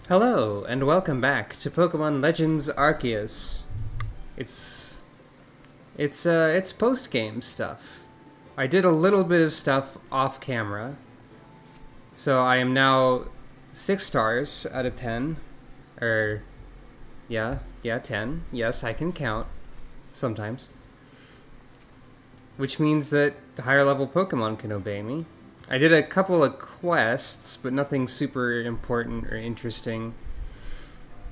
Hello, and welcome back to Pokemon Legends Arceus. It's it's post-game stuff. I did a little bit of stuff off camera, so I am now 6 stars out of 10. Or, yeah, 10. Yes, I can count sometimes. Which means that higher level Pokemon can obey me. I did a couple of quests, but nothing super important or interesting.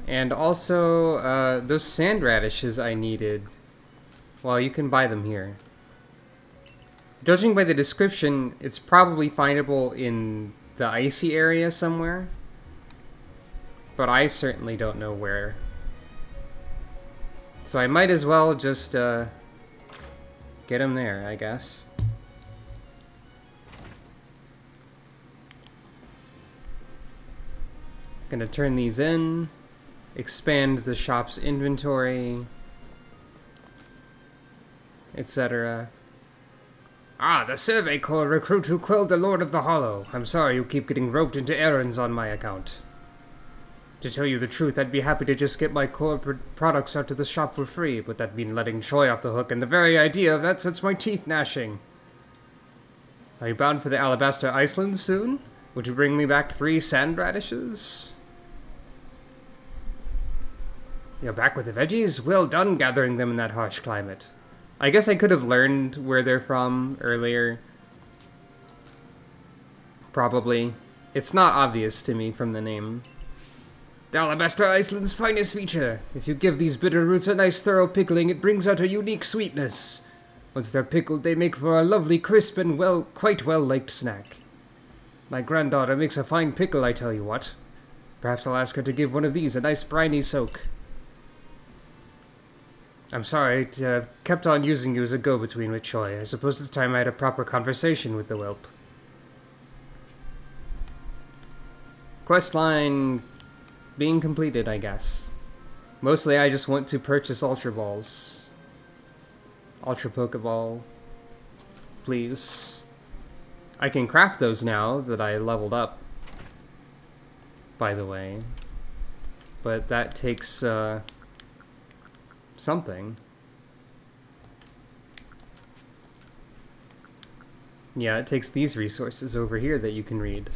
And also, those sand radishes I needed, well, you can buy them here. Judging by the description, it's probably findable in the icy area somewhere. But I certainly don't know where. So I might as well just, get them there, I guess. Gonna turn these in, expand the shop's inventory, etc. Ah, the Survey Corps recruit who quelled the Lord of the Hollow. I'm sorry you keep getting roped into errands on my account. To tell you the truth, I'd be happy to just get my core products out to the shop for free, but that'd mean letting Choi off the hook, and the very idea of that sets my teeth gnashing. Are you bound for the Alabaster Iceland soon? Would you bring me back 3 sand radishes? You're back with the veggies? Well done gathering them in that harsh climate. I guess I could have learned where they're from earlier. Probably. It's not obvious to me from the name. The Alabaster Iceland's finest feature. If you give these bitter roots a nice thorough pickling, it brings out a unique sweetness. Once they're pickled, they make for a lovely, crisp, and quite well-liked snack. My granddaughter makes a fine pickle, I tell you what. Perhaps I'll ask her to give one of these a nice briny soak. I'm sorry, I kept on using you as a go-between with Choi. I suppose it's time I had a proper conversation with the whelp. Questline being completed, I guess. Mostly I just want to purchase Ultra Balls. Ultra Pokeball. Please. I can craft those now that I leveled up, by the way. But that takes, something. Yeah, it takes these resources over here that you can read.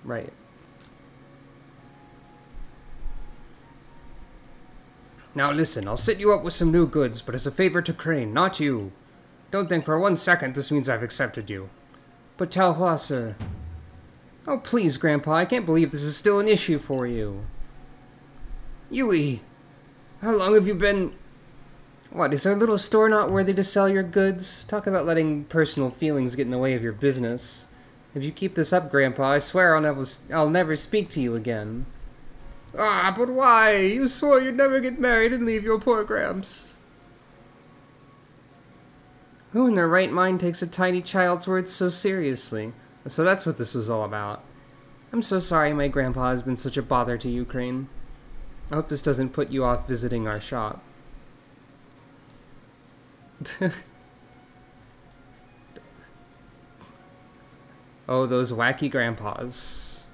Right. Now listen, I'll set you up with some new goods, but as a favor to Crane, not you. Don't think for 1 second this means I've accepted you. But Talhua, sir. Oh, please, Grandpa, I can't believe this is still an issue for you. Yui, how long have you been... What, is our little store not worthy to sell your goods? Talk about letting personal feelings get in the way of your business. If you keep this up, Grandpa, I swear I'll never speak to you again. Ah, but why? You swore you'd never get married and leave your poor Gramps. Who in their right mind takes a tiny child's words so seriously? So that's what this was all about. I'm so sorry my grandpa has been such a bother to you, Crane. I hope this doesn't put you off visiting our shop. Oh, those wacky grandpas.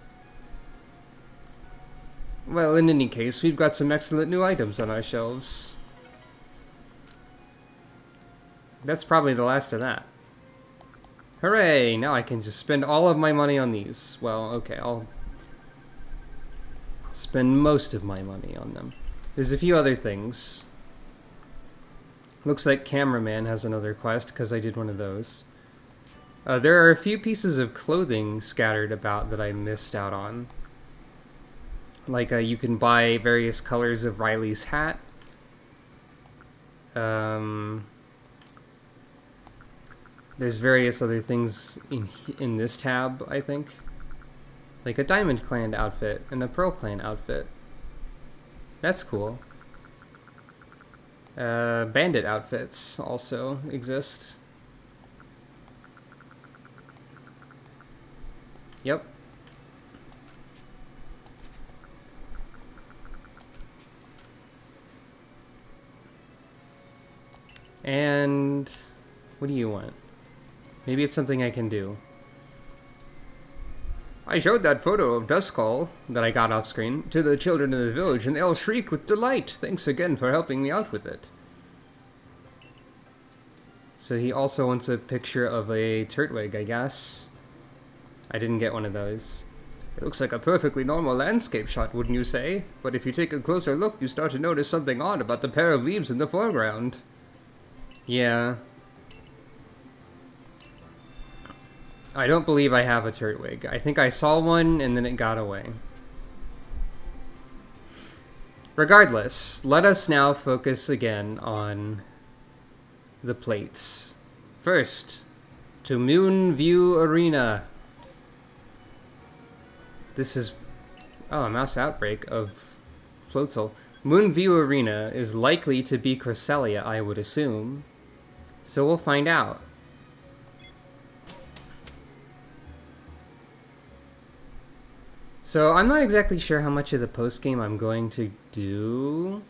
Well, in any case, we've got some excellent new items on our shelves. That's probably the last of that. Hooray! Now I can just spend all of my money on these. Well, okay, I'll spend most of my money on them. There's a few other things. Looks like Cameraman has another quest, because I did one of those. There are a few pieces of clothing scattered about that I missed out on. Like, you can buy various colors of Riley's hat. There's various other things in this tab, I think. Like a Diamond Clan outfit and a Pearl Clan outfit. That's cool. Bandit outfits also exist. Yep. And what do you want? Maybe it's something I can do. I showed that photo of Duskull that I got off screen to the children in the village, and they all shrieked with delight. Thanks again for helping me out with it. So he also wants a picture of a Turtwig, I guess. I didn't get one of those. It looks like a perfectly normal landscape shot, wouldn't you say? But if you take a closer look, you start to notice something odd about the pair of leaves in the foreground. Yeah. I don't believe I have a Turtwig. I think I saw one and then it got away. Regardless, let us now focus again on the plates. First, to Moonview Arena. This is... oh, a mouse outbreak of Floatzel. Moonview Arena is likely to be Cresselia, I would assume. So we'll find out. So I'm not exactly sure how much of the post-game I'm going to do.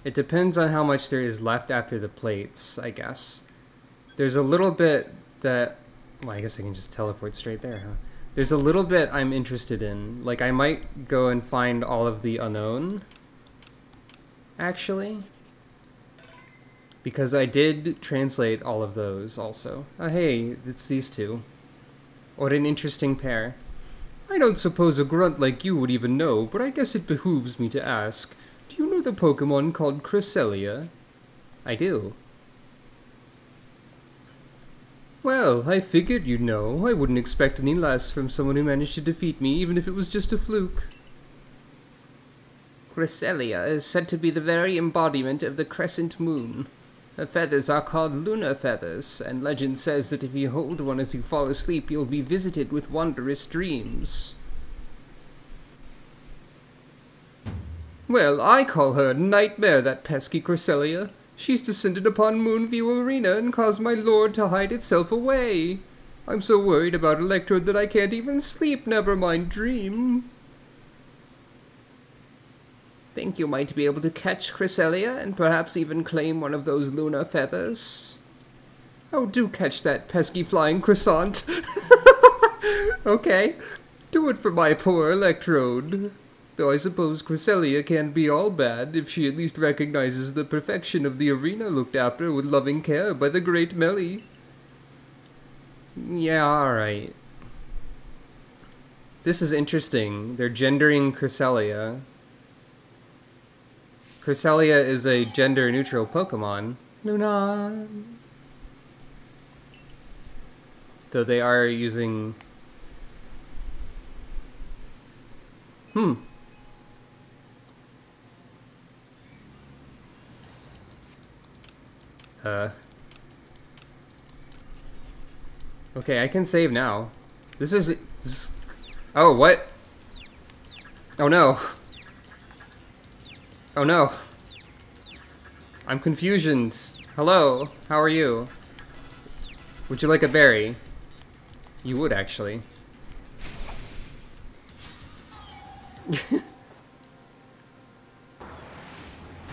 It depends on how much there is left after the plates, I guess. There's a little bit that... well, I guess I can just teleport straight there, huh? There's a little bit I'm interested in. Like, I might go and find all of the unknown, actually. Because I did translate all of those, also. Oh, hey, it's these two. What an interesting pair. I don't suppose a grunt like you would even know, but I guess it behooves me to ask. Do you know the Pokémon called Cresselia? I do. Well, I figured you'd know. I wouldn't expect any less from someone who managed to defeat me, even if it was just a fluke. Cresselia is said to be the very embodiment of the crescent moon. Her feathers are called lunar feathers, and legend says that if you hold one as you fall asleep, you'll be visited with wondrous dreams. Well, I call her Nightmare, that pesky Cresselia. She's descended upon Moonview Arena and caused my lord to hide itself away. I'm so worried about Electrode that I can't even sleep, never mind dream. Think you might be able to catch Cresselia and perhaps even claim one of those lunar feathers? Oh, do catch that pesky flying croissant. Okay, do it for my poor Electrode. Though I suppose Cresselia can't be all bad if she at least recognizes the perfection of the arena looked after with loving care by the great Melly. Yeah, alright. This is interesting. They're gendering Cresselia. Cresselia is a gender-neutral Pokemon. Luna! Though they are using... Okay, I can save now. This is... oh, what? Oh no. Oh no. I'm confusioned. Hello, how are you? Would you like a berry? You would, actually.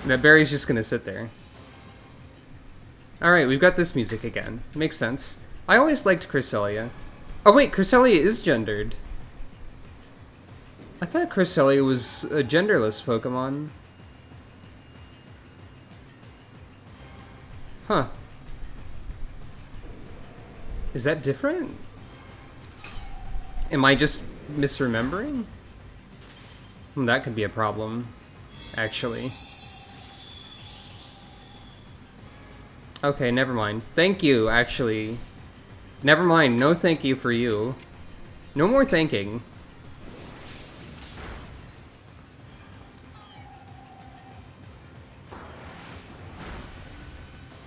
That berry's just gonna sit there. Alright, we've got this music again. Makes sense. I always liked Cresselia. Oh wait, Cresselia is gendered. I thought Cresselia was a genderless Pokemon. Huh. Is that different? Am I just misremembering? That could be a problem, actually. Okay, never mind. Thank you, actually. Never mind, no thank you for you. No more thanking.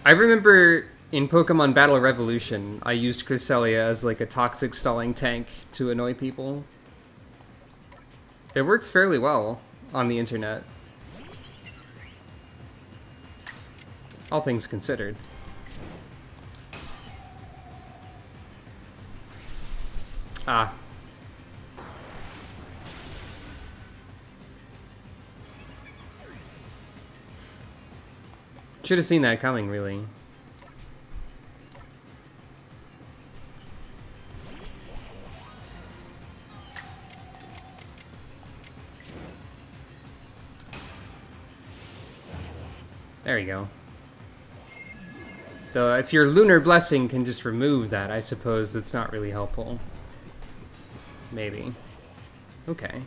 I remember in Pokemon Battle Revolution, I used Cresselia as like a toxic stalling tank to annoy people. It works fairly well on the internet. All things considered. Ah. Should have seen that coming, really. There you go. Though if your Lunar Blessing can just remove that, I suppose that's not really helpful. Maybe. Okay.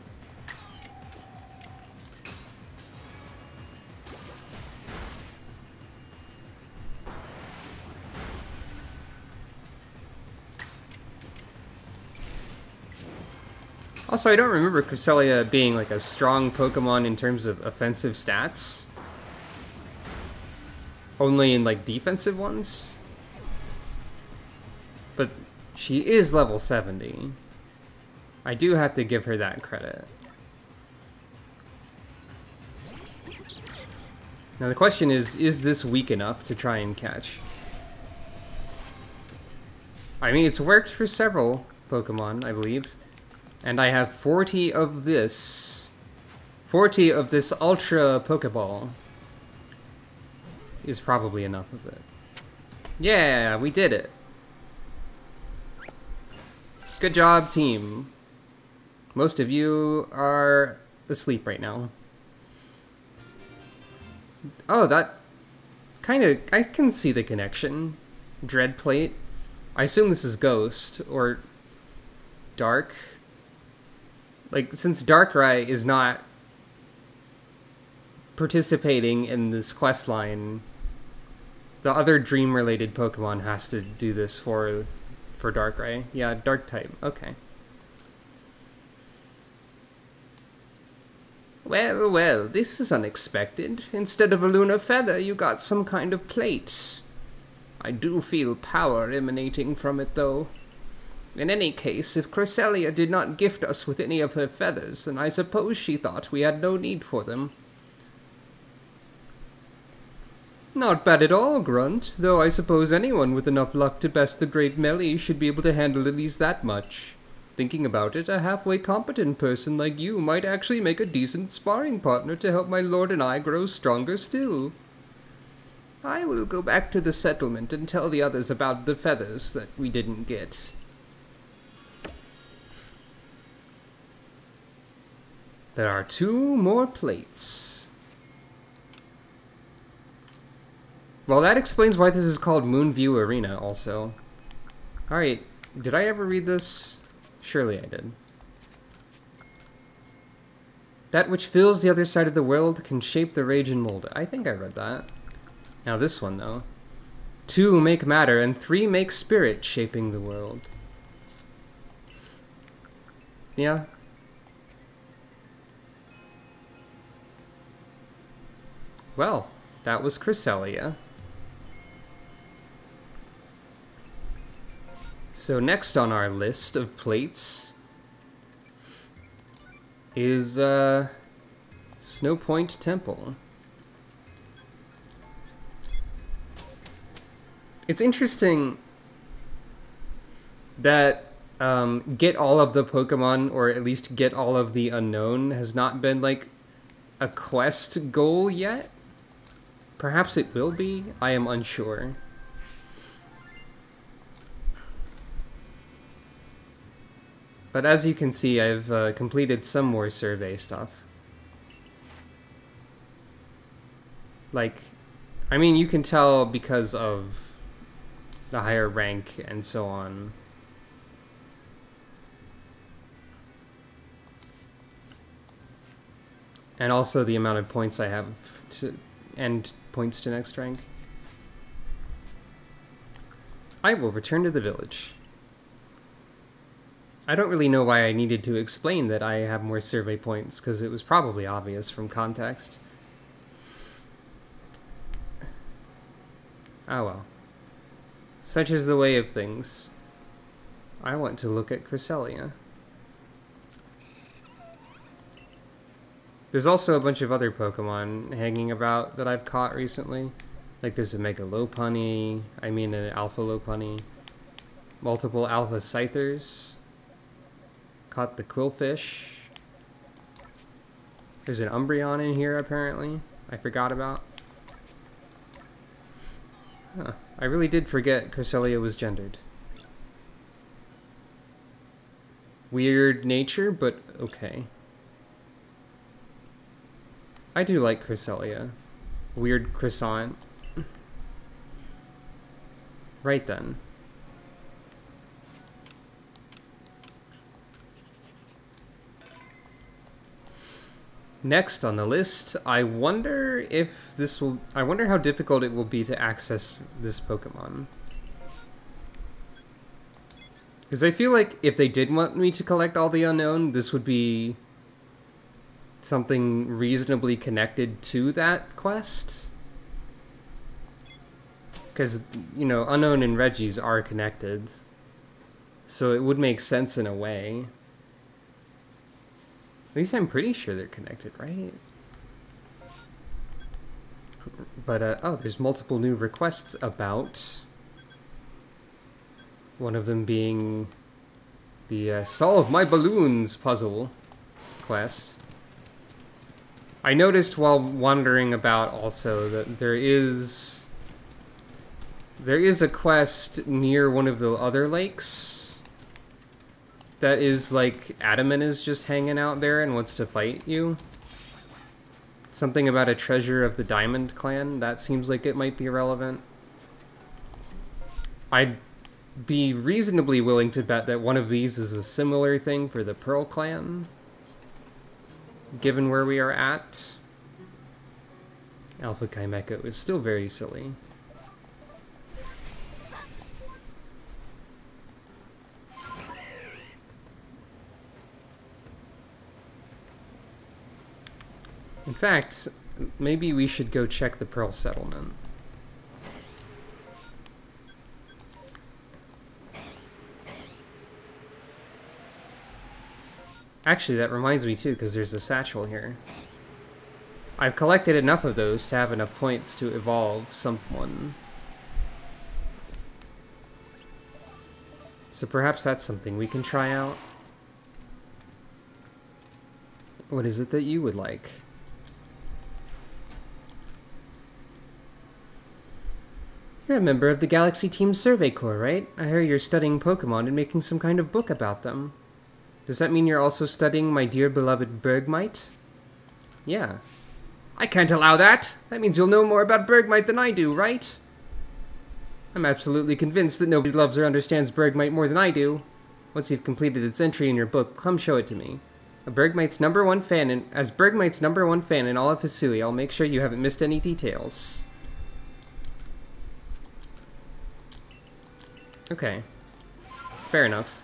Also, I don't remember Cresselia being like a strong Pokemon in terms of offensive stats. Only in like defensive ones. But she is level 70. I do have to give her that credit. Now the question is this weak enough to try and catch? I mean, it's worked for several Pokemon, I believe. And I have 40 of this. 40 of this Ultra Pokeball is probably enough of it. Yeah, we did it. Good job, team. Most of you are asleep right now. Oh, that kind of... I can see the connection. Dread Plate. I assume this is Ghost, or Dark. Like, since Darkrai is not participating in this quest line, the other Dream-related Pokemon has to do this for Darkrai. Yeah, Dark type. Okay. Well, well, this is unexpected. Instead of a lunar feather, you got some kind of plate. I do feel power emanating from it, though. In any case, if Cresselia did not gift us with any of her feathers, then I suppose she thought we had no need for them. Not bad at all, Grunt, though I suppose anyone with enough luck to best the Great Melee should be able to handle at least that much. Thinking about it, a halfway competent person like you might actually make a decent sparring partner to help my lord and I grow stronger still. I will go back to the settlement and tell the others about the feathers that we didn't get. There are 2 more plates. Well, that explains why this is called Moonview Arena, also. Alright, did I ever read this? Surely I did. That which fills the other side of the world can shape the rage and mold it. I think I read that. Now this one, though. 2 make matter, and 3 make spirit, shaping the world. Yeah. Well, that was Cresselia. So next on our list of plates is Snow Point Temple. It's interesting that get all of the Pokemon, or at least get all of the unknown, has not been like a quest goal yet. Perhaps it will be. I am unsure. But as you can see, I've completed some more survey stuff. Like, I mean, you can tell because of the higher rank and so on. And also the amount of points I have to, and points to next rank. I will return to the village. I don't really know why I needed to explain that I have more survey points, because it was probably obvious from context. Oh well. Such is the way of things. I want to look at Cresselia. There's also a bunch of other Pokemon hanging about that I've caught recently. Like there's a Mega Lopunny, an Alpha Lopunny. Multiple Alpha Scythers. Caught the Quillfish. There's an Umbreon in here, apparently. I forgot about. Huh. I really did forget Cresselia was gendered. Weird nature, but okay. I do like Cresselia. weird croissant. Right then. Next on the list, I wonder how difficult it will be to access this Pokemon. Because I feel like if they did want me to collect all the unknown, this would be something reasonably connected to that quest. Because, you know, Unknown and Regis are connected. So it would make sense in a way. At least I'm pretty sure they're connected, right? But, oh, there's multiple new requests about. One of them being the Solve My Balloons puzzle quest. I noticed while wandering about also that there is a quest near one of the other lakes that is like Adamant is just hanging out there and wants to fight you. Something about a treasure of the Diamond Clan. That seems like it might be relevant. I'd be reasonably willing to bet that one of these is a similar thing for the Pearl Clan, given where we are at. Alpha Chimecho is still very silly. In fact, maybe we should go check the Pearl Settlement. Actually, that reminds me too, because there's a satchel here. I've collected enough of those to have enough points to evolve someone. So perhaps that's something we can try out. What is it that you would like? You're a member of the Galaxy Team Survey Corps, right? I hear you're studying Pokémon and making some kind of book about them. Does that mean you're also studying my dear beloved Bergmite? Yeah. I can't allow that! That means you'll know more about Bergmite than I do, right? I'm absolutely convinced that nobody loves or understands Bergmite more than I do. Once you've completed its entry in your book, come show it to me. As Bergmite's number one fan in all of Hisui, I'll make sure you haven't missed any details. Okay. Fair enough.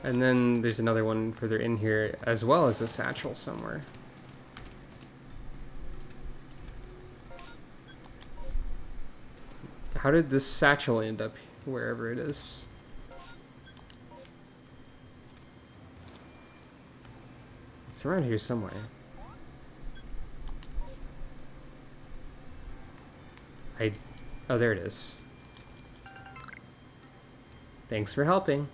And then there's another one further in here, as well as a satchel somewhere. How did this satchel end up wherever it is? It's around here somewhere. Oh, there it is. Thanks for helping.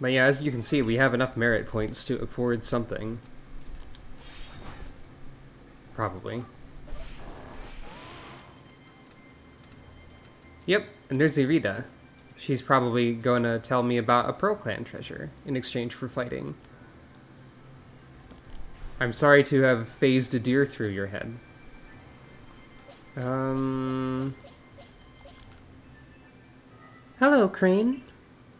But yeah, as you can see, we have enough merit points to afford something. Probably. Yep, and there's Irida. She's probably going to tell me about a Pearl Clan treasure in exchange for fighting. I'm sorry to have phased a deer through your head. Hello, Crane.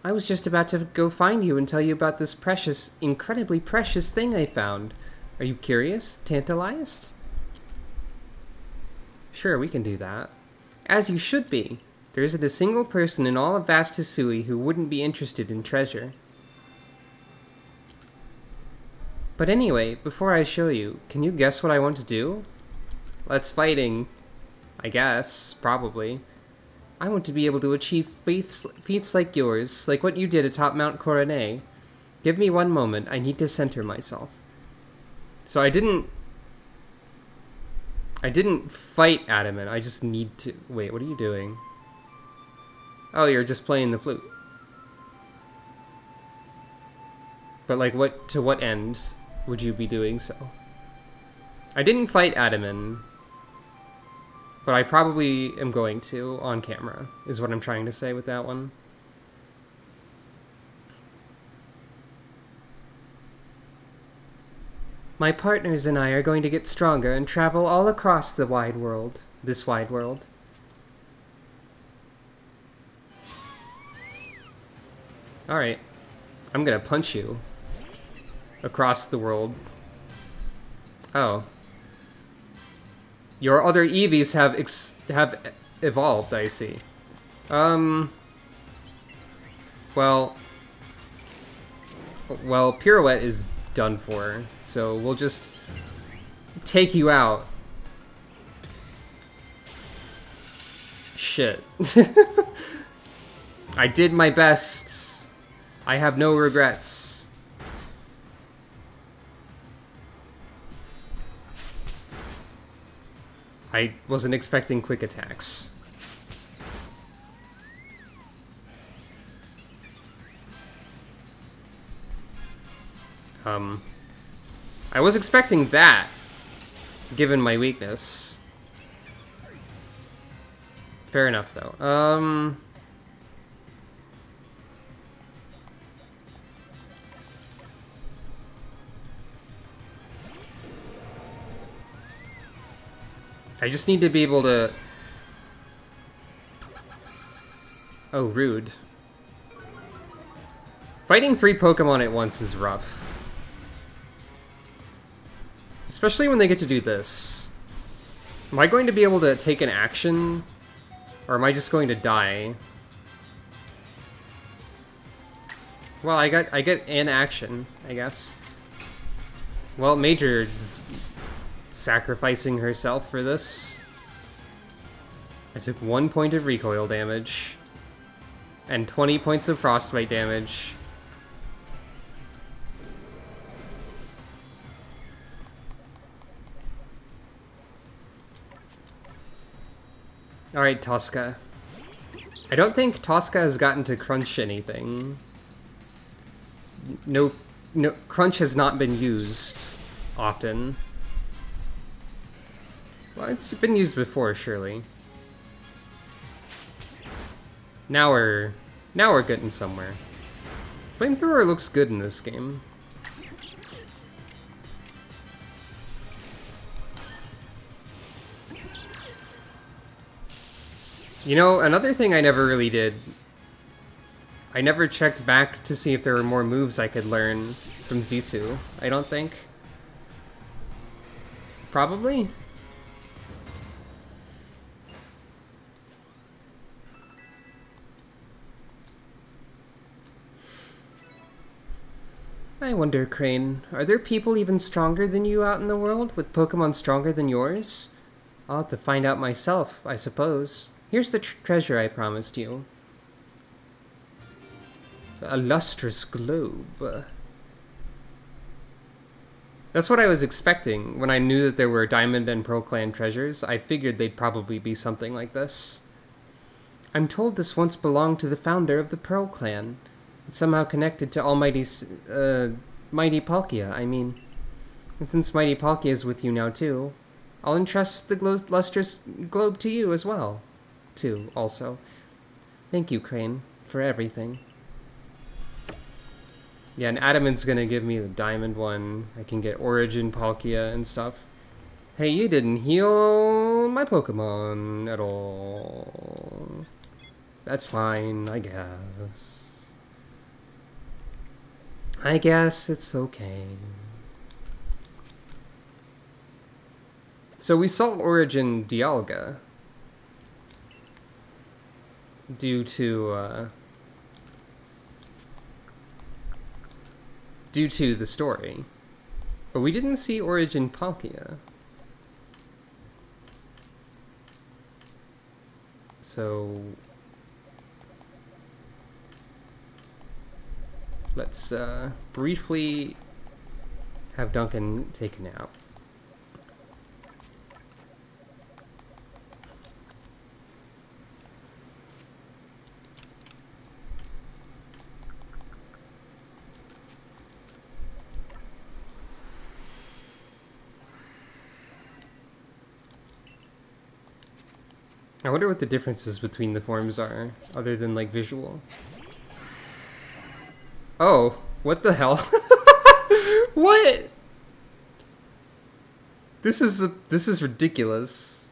I was just about to go find you and tell you about this precious, incredibly precious thing I found. Are you curious? Tantalized? Sure, we can do that. As you should be. There isn't a single person in all of vast Hisui who wouldn't be interested in treasure. But anyway, before I show you, can you guess what I want to do? Let's fighting. I guess, probably. I want to be able to achieve feats like yours, like what you did atop Mount Coronet. Give me one moment, I need to center myself. So I didn't fight Adamant, I just need to... Wait, what are you doing? Oh, you're just playing the flute. But like, to what end would you be doing so? I didn't fight Adamant. But I probably am going to, on camera, is what I'm trying to say with that one. My partners and I are going to get stronger and travel all across the wide world. This wide world. Alright. I'm gonna punch you. Across the world. Oh. Your other Eevees have evolved, I see. Well, Pirouette is done for, so we'll just take you out. Shit. I did my best. I have no regrets. I wasn't expecting quick attacks. I was expecting that, given my weakness. Fair enough, though. I just need to be able to... Oh, rude. Fighting 3 Pokemon at once is rough. Especially when they get to do this. Am I going to be able to take an action? Or am I just going to die? Well, I get an action, I guess. Well, Major's sacrificing herself for this. I took 1 point of recoil damage. And 20 points of frostbite damage. Alright, Tosca. I don't think Tosca has gotten to crunch anything. No, crunch has not been used often. Well, it's been used before, surely. Now we're getting somewhere. Flamethrower looks good in this game. You know, another thing I never really did, I never checked back to see if there were more moves I could learn from Zissou, I don't think. Probably? I wonder, Crane, are there people even stronger than you out in the world, with Pokemon stronger than yours? I'll have to find out myself, I suppose. Here's the treasure I promised you. A lustrous globe. That's what I was expecting. When I knew that there were Diamond and Pearl Clan treasures, I figured they'd probably be something like this. I'm told this once belonged to the founder of the Pearl Clan. It's somehow connected to Mighty Palkia, I mean. And since Mighty Palkia is with you now too, I'll entrust the lustrous globe to you as well. Also. Thank you, Crane, for everything. Yeah, and Adamant's gonna give me the diamond one. I can get Origin Palkia and stuff. Hey, you didn't heal my Pokemon at all. That's fine, I guess. I guess it's okay. So we saw Origin Dialga. Due to the story. But we didn't see Origin Palkia. So let's briefly have Duncan take a nap. I wonder what the differences between the forms are, other than, like, visual. Oh, what the hell? What? This is ridiculous.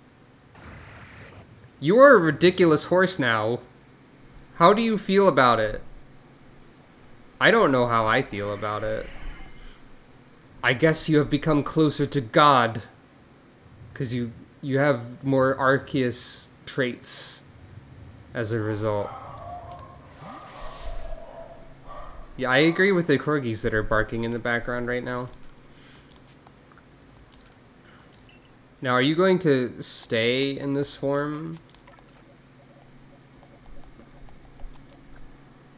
You are a ridiculous horse now. How do you feel about it? I don't know how I feel about it. I guess you have become closer to God. Because you have more Arceus traits as a result. Yeah, I agree with the corgis that are barking in the background right now. Now, are you going to stay in this form?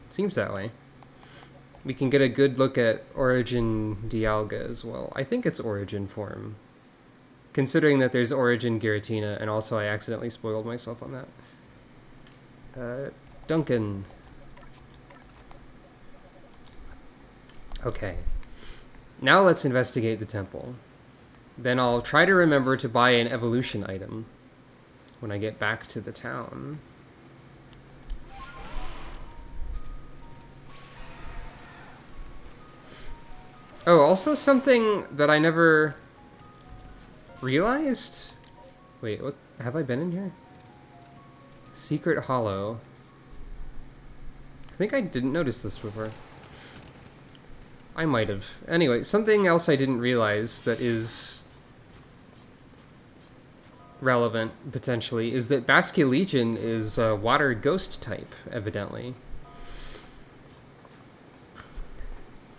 Seems that way. We can get a good look at Origin Dialga as well. I think it's Origin form. Considering that there's Origin Giratina, and also I accidentally spoiled myself on that. Duncan. Okay. Now let's investigate the temple. Then I'll try to remember to buy an evolution item when I get back to the town. Oh, also something that I never realized? Wait, what? Have I been in here? Secret Hollow. I think I didn't notice this before. I might have. Anyway, something else I didn't realize that is relevant, potentially, is that Basculegion is a water ghost type, evidently.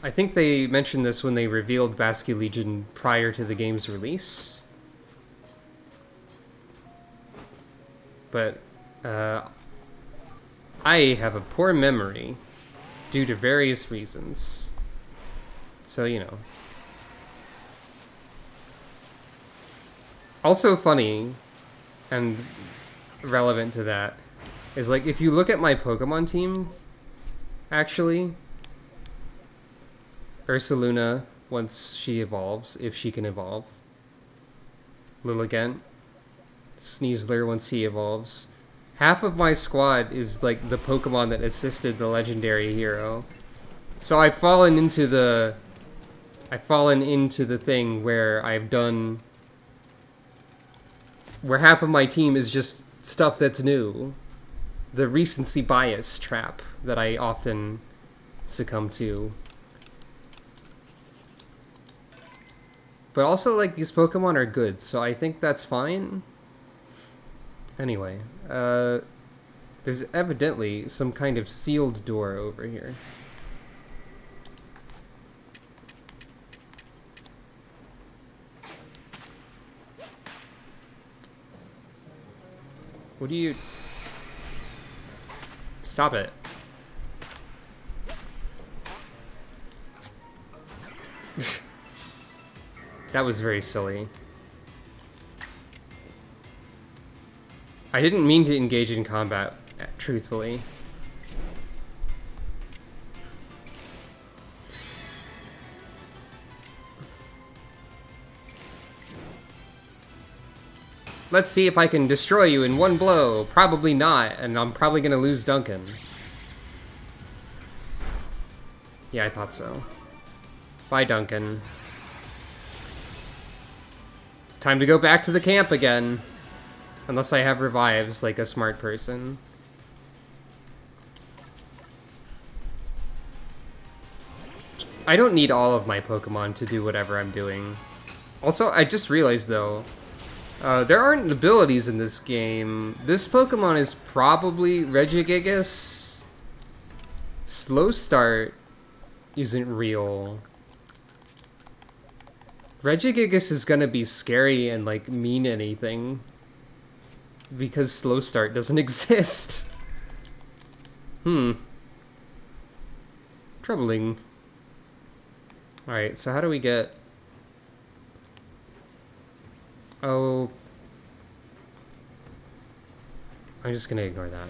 I think they mentioned this when they revealed Basculegion prior to the game's release. But, I have a poor memory due to various reasons. So, you know. Also funny, and relevant to that, is like, if you look at my Pokemon team, actually, Ursaluna, once she evolves, if she can evolve. Lilligant. Sneasler, once he evolves. Half of my squad is, like, the Pokemon that assisted the legendary hero. So I've fallen into the thing where I've done... where half of my team is just stuff that's new. The recency bias trap that I often succumb to. But also, like, these Pokemon are good, so I think that's fine. Anyway, there's evidently some kind of sealed door over here. What do you... Stop it. That was very silly. I didn't mean to engage in combat, truthfully. Let's see if I can destroy you in one blow. Probably not, and I'm probably gonna lose Duncan. Yeah, I thought so. Bye, Duncan. Time to go back to the camp again. Unless I have revives, like a smart person. I don't need all of my Pokemon to do whatever I'm doing. Also, I just realized, though, there aren't abilities in this game. This Pokemon is probably Regigigas. Slow Start isn't real. Regigigas is gonna be scary and, like, mean anything. Because Slow Start doesn't exist. Troubling. Alright, so how do we get... Oh... I'm just gonna ignore that.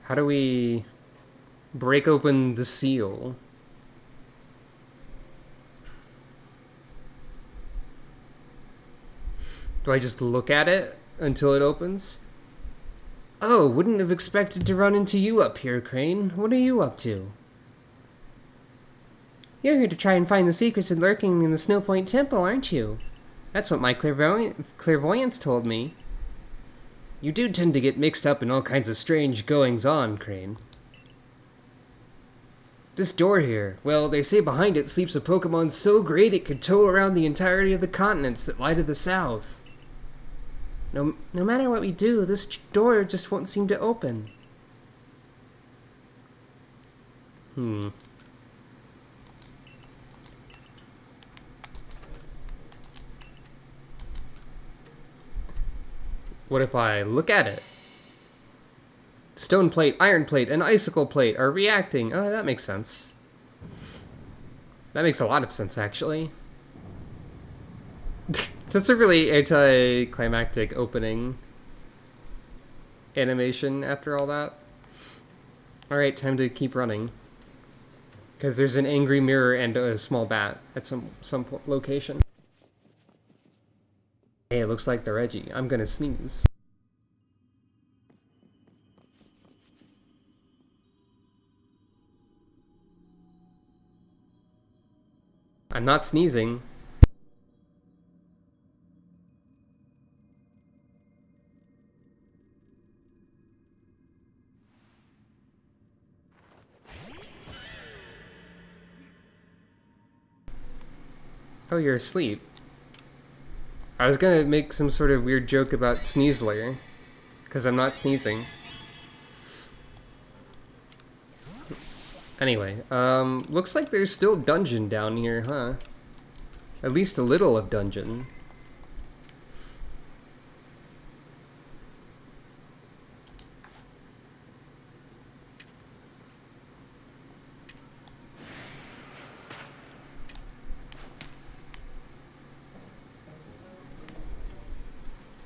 How do we break open the seal? Do I just look at it until it opens? Oh, wouldn't have expected to run into you up here, Crane. What are you up to? You're here to try and find the secrets lurking in the Snow Point Temple, aren't you? That's what my clairvoyance told me. You do tend to get mixed up in all kinds of strange goings-on, Crane. This door here, well, they say behind it sleeps a Pokémon so great it could tow around the entirety of the continents that lie to the south. No matter what we do, this door just won't seem to open. What if I look at it? Stone plate, iron plate, and icicle plate are reacting. Oh, that makes sense. That makes a lot of sense, actually. That's a really anticlimactic opening animation after all that. Alright, time to keep running. Because there's an angry mirror and a small bat at some location. Hey, it looks like the Reggie. I'm gonna sneeze. I'm not sneezing. Oh, you're asleep. I was gonna make some sort of weird joke about Sneezler, because I'm not sneezing. Anyway, looks like there's still dungeon down here, huh? At least a little of dungeon.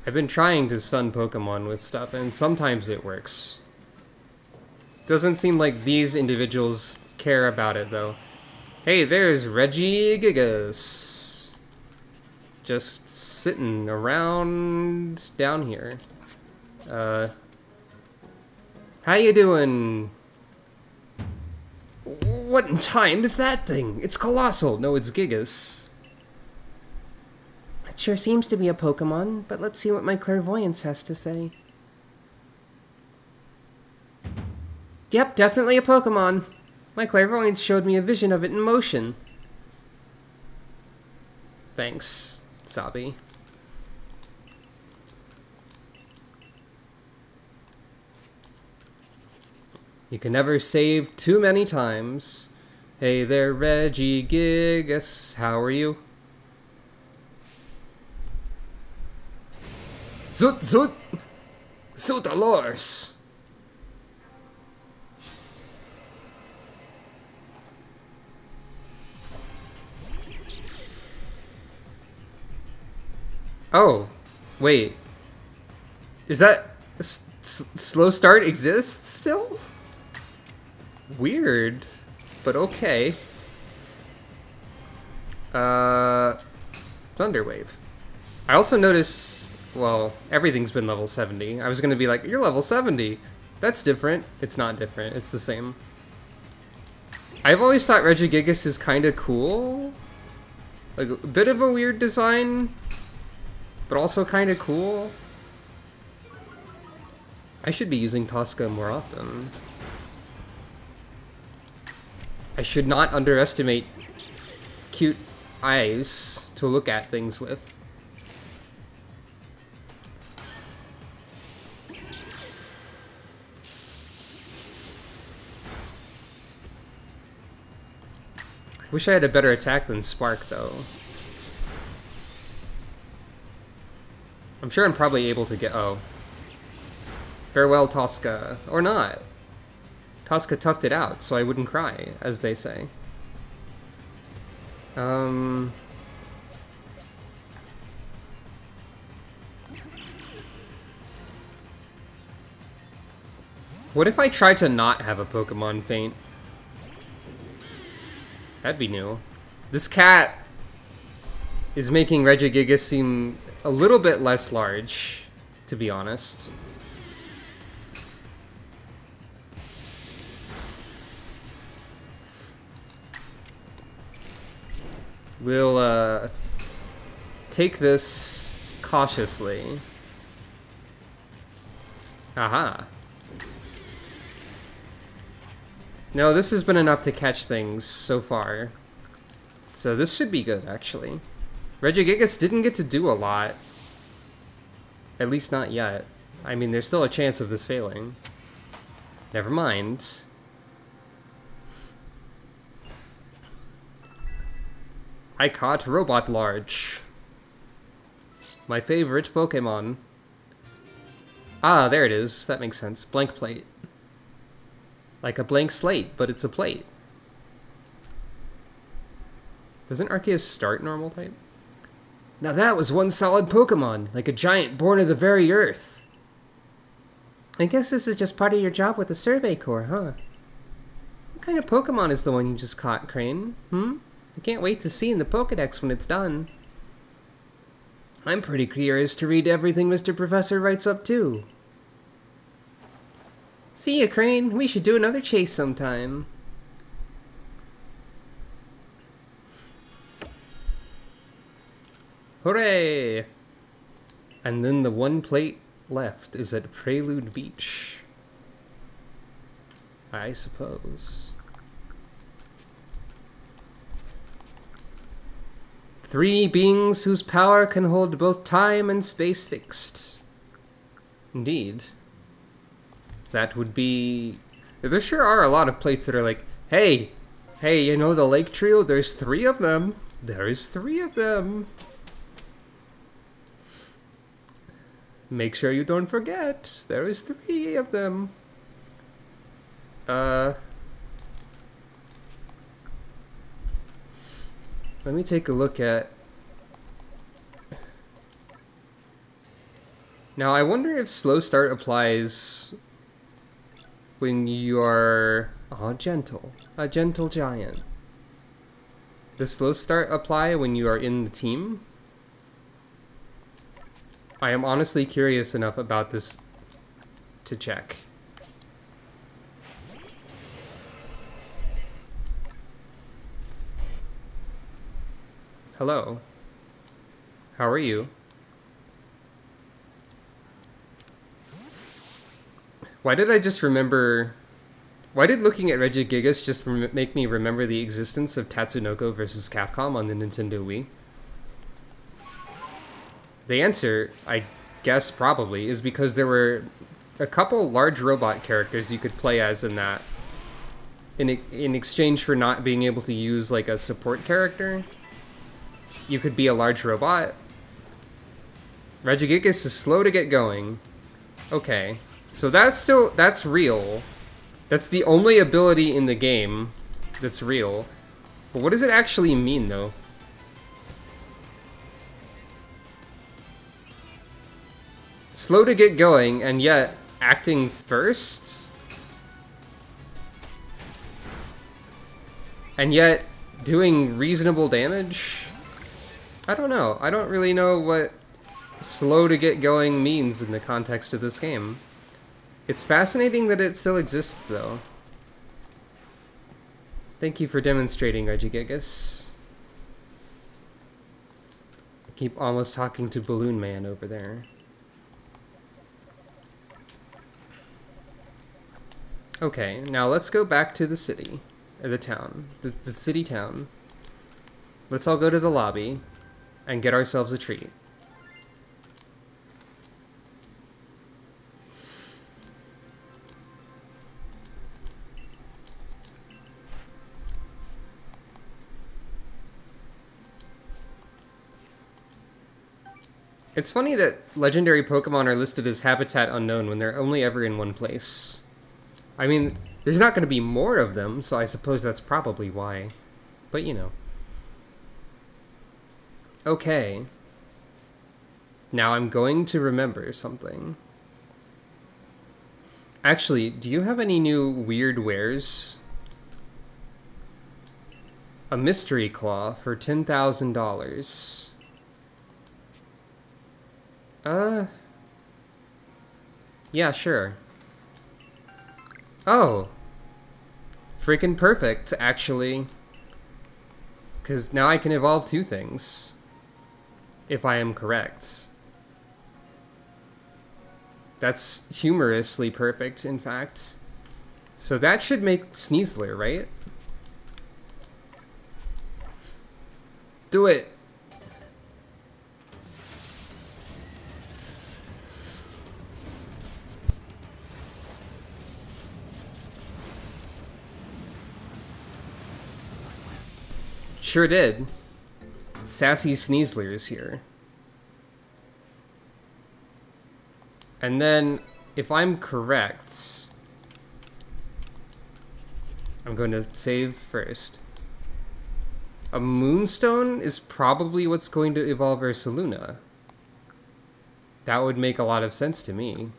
I've been trying to stun Pokemon with stuff, and sometimes it works. Doesn't seem like these individuals care about it, though. Hey, there's Regigigas. Just sitting around down here. How you doing? What in time is that thing? It's colossal. No, it's Gigas. It sure seems to be a Pokemon, but let's see what my clairvoyance has to say. Yep, definitely a Pokemon. My clairvoyance showed me a vision of it in motion. Thanks, Sabi. You can never save too many times. Hey there, Regigigas. How are you? Zoot zoot! Zootolors! Oh, wait. Is that... slow start exists still? Weird, but okay. Thunderwave. I also noticed, well, everything's been level 70. I was gonna be like, you're level 70. That's different. It's not different. It's the same. I've always thought Regigigas is kind of cool. Like, a bit of a weird design, but also kind of cool. I should be using Tosca more often. I should not underestimate cute eyes to look at things with. I wish I had a better attack than Spark, though. I'm sure I'm probably able to get... oh. Farewell, Tosca. Or not. Tosca toughed it out, so I wouldn't cry, as they say. What if I try to not have a Pokemon faint? That'd be new. This cat is making Regigigas seem a little bit less large, to be honest. We'll, take this cautiously. Aha. No, this has been enough to catch things so far. So this should be good, actually. Regigigas didn't get to do a lot. At least not yet. I mean, there's still a chance of this failing. Never mind. I caught Robot Large. My favorite Pokemon. Ah, there it is. That makes sense. Blank plate. Like a blank slate, but it's a plate. Doesn't Arceus start normal type? Now that was one solid Pokemon, like a giant born of the very earth. I guess this is just part of your job with the Survey Corps, huh? What kind of Pokemon is the one you just caught, Crane? I can't wait to see in the Pokedex when it's done. I'm pretty curious to read everything Mr. Professor writes up, too. See ya, Crane. We should do another chase sometime. Hooray! And then the one plate left is at Prelude Beach. I suppose. 3 beings whose power can hold both time and space fixed. Indeed. That would be... There sure are a lot of plates that are like, hey, you know the Lake Trio? There's 3 of them. There's 3 of them. Make sure you don't forget. There is 3 of them. Let me take a look at... Now, I wonder if slow start applies when you are... Oh, gentle. A gentle giant. Does slow start apply when you are in the team? I am honestly curious enough about this to check. Hello. How are you? Why did I just remember... Why did looking at Regigigas just make me remember the existence of Tatsunoko vs. Capcom on the Nintendo Wii? The answer, I guess probably, is because there were a couple large robot characters you could play as in that. In exchange for not being able to use like a support character, you could be a large robot. Regigigas is slow to get going. Okay. So that's real. That's the only ability in the game that's real. But what does it actually mean, though? Slow to get going, and yet acting first? And yet doing reasonable damage? I don't know. I don't really know what slow to get going means in the context of this game. It's fascinating that it still exists, though. Thank you for demonstrating, Regigigas. I keep almost talking to Balloon Man over there. Okay, now let's go back to the city. Or the town. The city town. Let's all go to the lobby and get ourselves a treat. It's funny that legendary Pokemon are listed as habitat unknown when they're only ever in one place. I mean, there's not going to be more of them, so I suppose that's probably why. But, you know. Okay. Now I'm going to remember something. Actually, do you have any new weird wares? A mystery claw for $10,000. Yeah, sure. Oh. Freaking perfect, actually. Because now I can evolve 2 things. If I am correct. That's humorously perfect, in fact. So that should make Sneasler, right? Do it! Sure did. Sassy Sneasler is here. And then, if I'm correct, I'm going to save first. A Moonstone is probably what's going to evolve Ursaluna. That would make a lot of sense to me.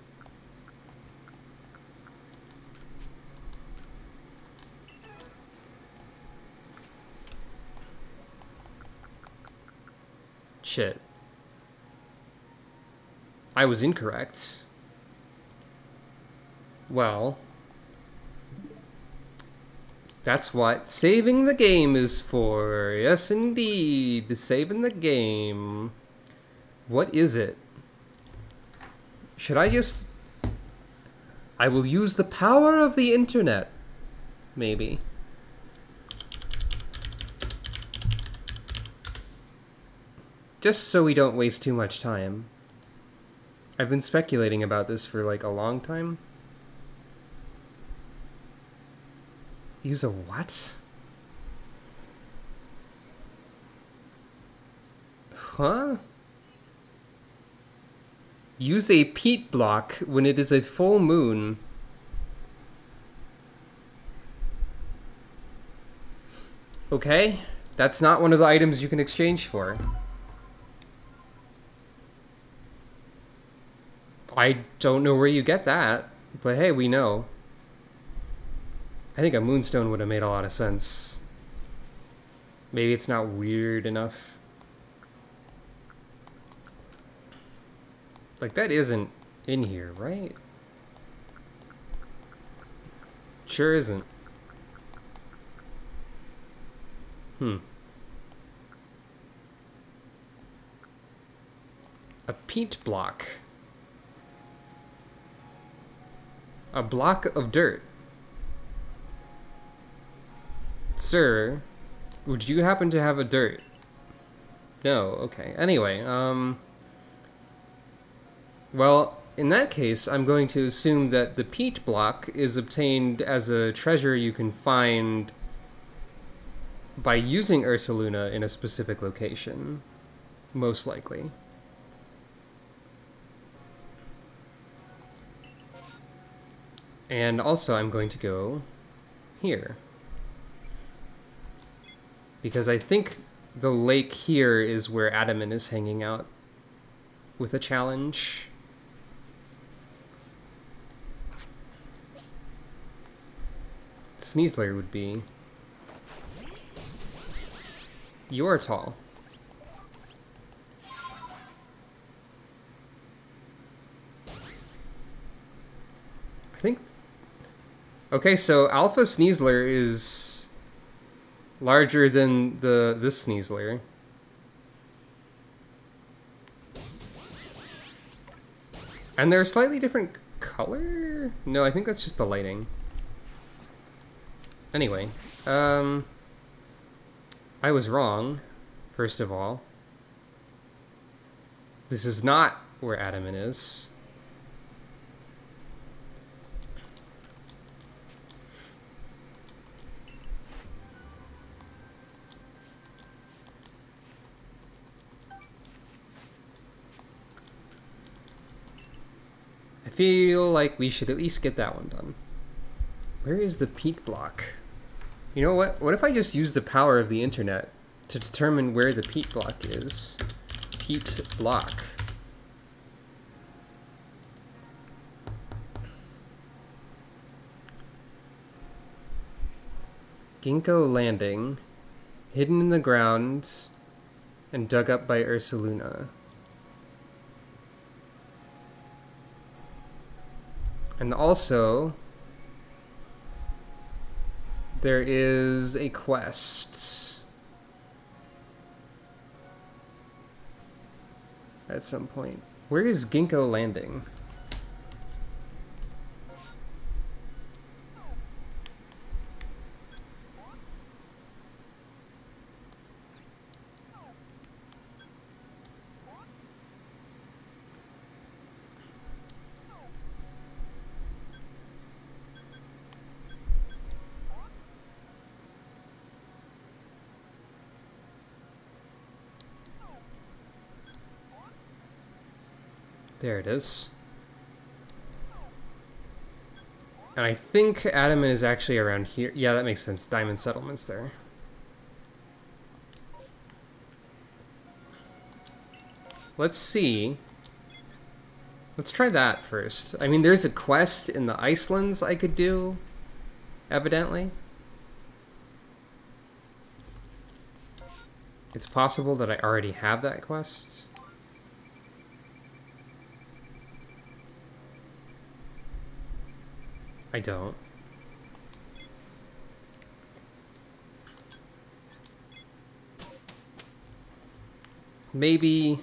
Shit. I was incorrect. Well, that's what saving the game is for. Yes, indeed. Saving the game. What is it? Should I just... I will use the power of the internet. Maybe. Just so we don't waste too much time. I've been speculating about this for like a long time. Use a what? Huh? Use a peat block when it is a full moon. Okay, that's not one of the items you can exchange for. I don't know where you get that, but hey, we know. I think a Moonstone would have made a lot of sense. Maybe it's not weird enough. Like, that isn't in here, right? Sure isn't. A peat block. A block of dirt. Sir, would you happen to have a dirt? No, okay. Anyway, well, in that case, I'm going to assume that the peat block is obtained as a treasure you can find by using Ursaluna in a specific location. Most likely. And also, I'm going to go here. Because I think the lake here is where Adaman is hanging out with a challenge. Sneasler would be. You're tall. I think... Okay, so Alpha Sneasler is larger than this Sneasler. And they're a slightly different color? No, I think that's just the lighting. Anyway, I was wrong, first of all. This is not where Adaman is. I feel like we should at least get that one done. Where is the peat block? You know what? What if I just use the power of the internet to determine where the peat block is? Peat block. Ginkgo Landing. Hidden in the ground and dug up by Ursaluna. And also, there is a quest. at some point. Where is Ginkgo landing? There it is. And I think Adamant is actually around here. Yeah, that makes sense. Diamond Settlement's there. Let's see. Let's try that first. I mean, there's a quest in the Icelands I could do, evidently. It's possible that I already have that quest. I don't. Maybe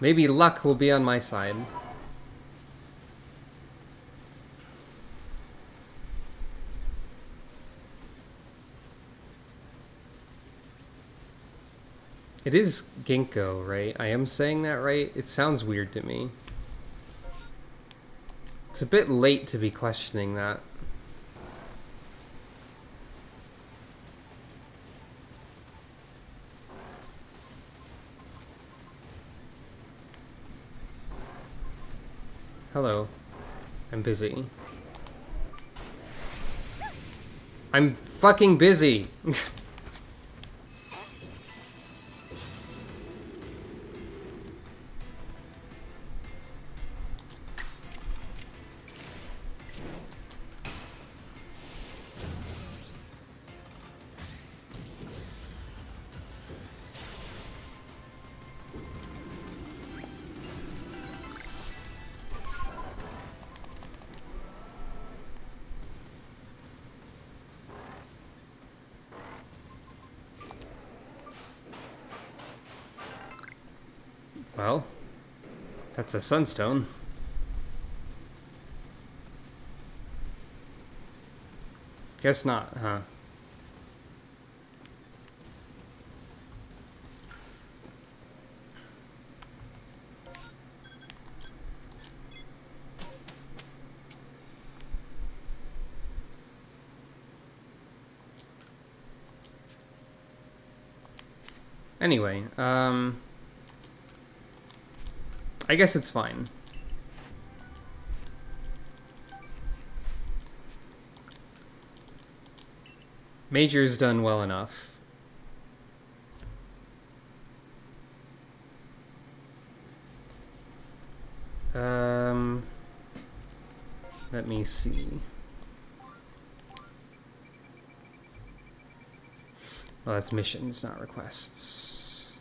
luck will be on my side. It is Ginkgo, right? I am saying that right? It sounds weird to me. It's a bit late to be questioning that. Hello. I'm busy. I'm fucking busy! Well, that's a sunstone. Guess not, huh? Anyway, I guess it's fine. Major's done well enough. Let me see. Well, that's missions, not requests.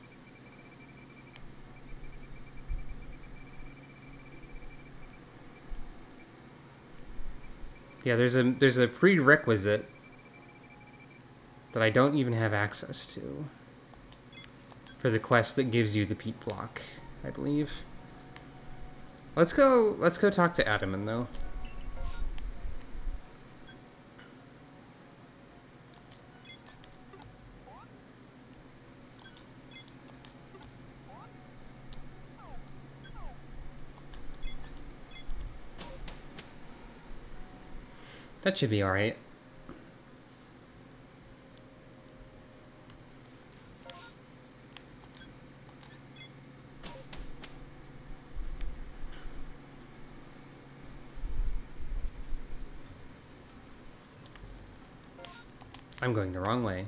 Yeah, there's a prerequisite that I don't even have access to for the quest that gives you the peat block, I believe. Let's go talk to Adamant though. That should be alright. I'm going the wrong way.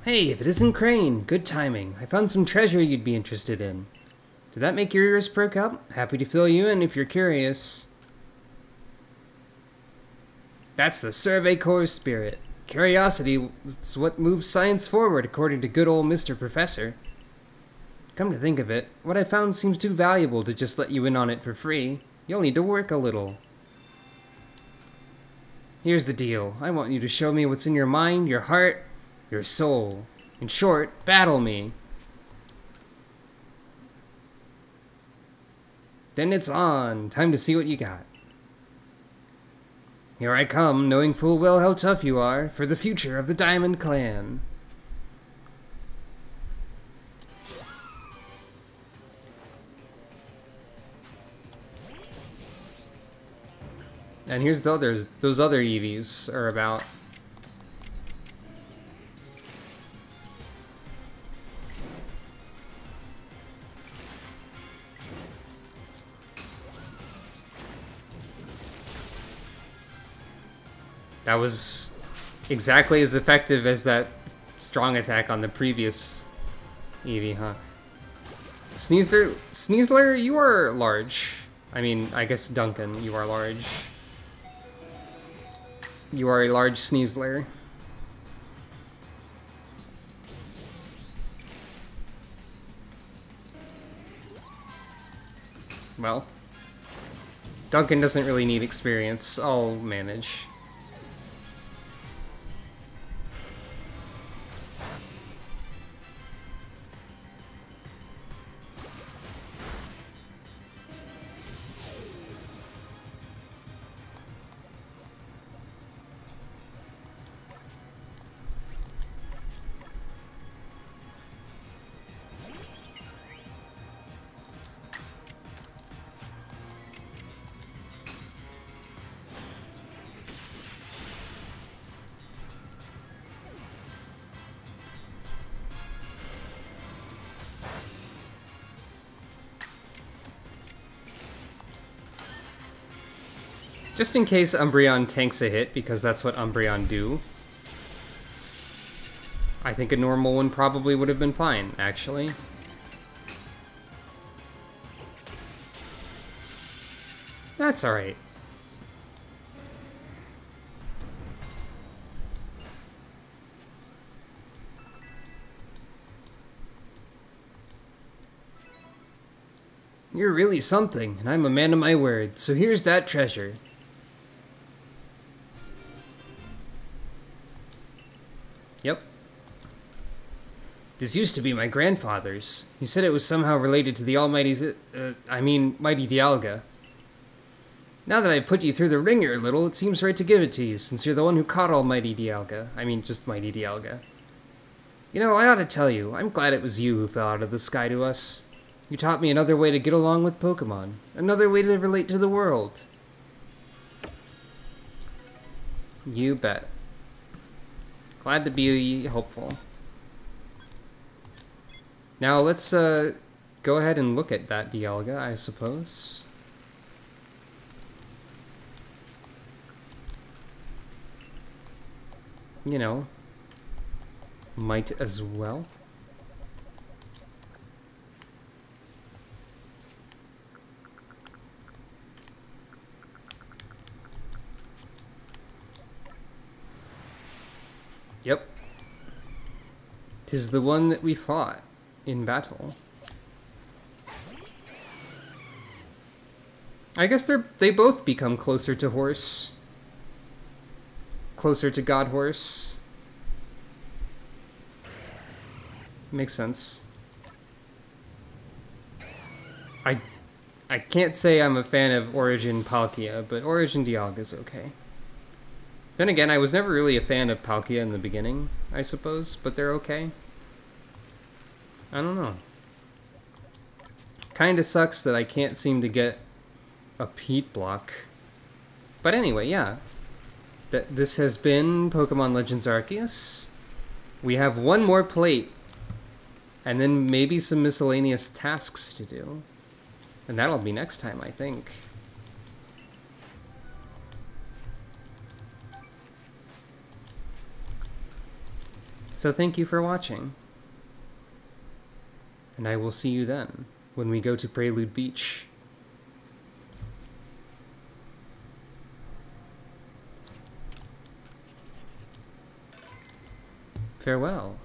Hey, if it isn't Crane, good timing. I found some treasure you'd be interested in. Did that make your ears perk up? Happy to fill you in if you're curious. That's the Survey Corps spirit. Curiosity is what moves science forward, according to good old Mr. Professor. Come to think of it, what I found seems too valuable to just let you in on it for free. You'll need to work a little. Here's the deal. I want you to show me what's in your mind, your heart, your soul. In short, battle me. Then it's on. Time to see what you got. Here I come, knowing full well how tough you are, for the future of the Diamond Clan. And here's the others. Those other Eevees are about. That was exactly as effective as that strong attack on the previous Eevee, huh? Sneasler, you are large. I mean, I guess Duncan, you are large. You are a large Sneasler. Well, Duncan doesn't really need experience. I'll manage. Just in case Umbreon tanks a hit, because that's what Umbreon do. I think a normal one probably would have been fine, actually. That's alright. You're really something, and I'm a man of my word, so here's that treasure. Yep. This used to be my grandfather's. He said it was somehow related to the almighty, mighty Dialga. Now that I've put you through the ringer a little, it seems right to give it to you, since you're the one who caught almighty Dialga. I mean, just mighty Dialga. You know, I ought to tell you, I'm glad it was you who fell out of the sky to us. You taught me another way to get along with Pokémon. Another way to relate to the world. You bet. Glad to be helpful. Now let's go ahead and look at that Dialga, I suppose. You know, might as well. Yep. 'Tis the one that we fought in battle. I guess they both become closer to Horse. Closer to God Horse. Makes sense. I can't say I'm a fan of Origin Palkia, but Origin Dialga is okay. Then again, I was never really a fan of Palkia in the beginning, I suppose, but they're okay. I don't know. Kinda sucks that I can't seem to get a Pete block. But anyway, yeah. This has been Pokemon Legends Arceus. We have one more plate, and then maybe some miscellaneous tasks to do. And that'll be next time, I think. So thank you for watching. And I will see you then, when we go to Prelude Beach. Farewell.